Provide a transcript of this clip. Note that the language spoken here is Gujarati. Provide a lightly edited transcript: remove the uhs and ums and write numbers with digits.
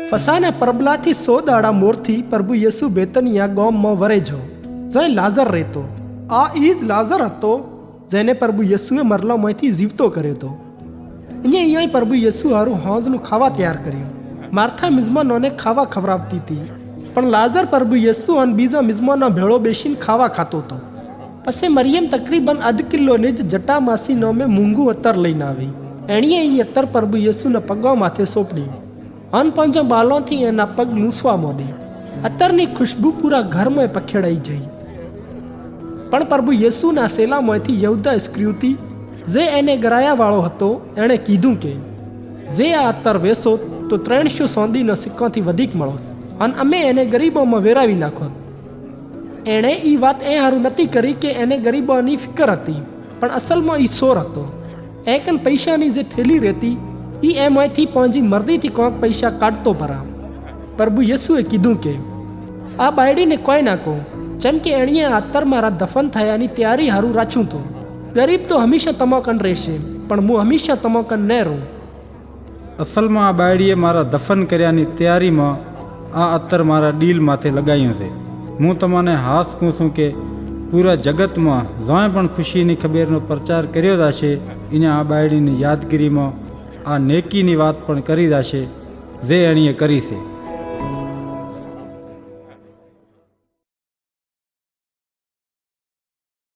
ફસાના પરબલાથી 100 દાડા મોરથી પ્રભુ યેસુ બેતનિયા ગામમાં વરે જો જ્યાં લાઝર રહેતો. આ ઈ જ લાઝર હતો જેને પ્રભુ યેસુએ મરલામાંથી જીવતો કર્યો હતો. અહીંયા પ્રભુ યેસુ હારું હોંજનું ખાવા તૈયાર કર્યું. માર્થા મિઝમાનોને ખાવા ખવડાવતી હતી, પણ લાઝર પ્રભુ યેસુ અને બીજા મિઝમાનો ભેળો બેસીને ખાવા ખાતો હતો. પછી મરિયમ તકરીબન 1/2 કિલોની જ જટામાસી નોમે મૂંગું અત્તર લઈને આવી. એણીએ એ અત્તર પ્રભુ યેસુના પગવા માથે સોંપડ્યું અને પાંચો બાલોથી એના પગ લૂંસવા માંડી. અત્તરની ખુશ્બુ પૂરા ઘરમાં પખેડાઈ જઈ. પણ પ્રભુ યેસુના સેલામાંથી યહૂદા ઇસ્કરિયોતી જે એને ગરાયાવાળો હતો એણે કીધું કે જે આ અત્તર વેચો તો 300 સોંદીનો સિક્કાથી વધીક મળો અને અમે એને ગરીબોમાં વેરાવી નાખો. એણે એ વાત એ હારું નથી કરી કે એને ગરીબોની ફિકર હતી, પણ અસલમાં એ ચોર હતો. એકન પૈસાની જે થેલી રહેતી એ એમાંથી પહોંચી મરદીથી કોઈક પૈસા કાઢતો પરા. પ્રભુ યેસુએ કીધું કે આ બાયડીને કોઈ ના કહો, જેમ કે એણીએ આ અત્તર મારા દફન થયાની તૈયારી હારું રાખ્યું હતું. ગરીબ તો હંમેશા તમોકન રહેશે, પણ હું હંમેશા તમોકન ન રહું. અસલમાં આ બાયડીએ મારા દફન કર્યાની તૈયારીમાં આ અત્તર મારા ડીલ માથે લગાવ્યું છે. હું તમને હાસ કહું છું કે પૂરા જગતમાં જ્યાં પણ ખુશીની ખબરનો પ્રચાર કર્યો જશે એને આ બાયડીની યાદગીરીમાં આ નેકીની વાત પણ કરી જશે જે એણીએ કરી છે.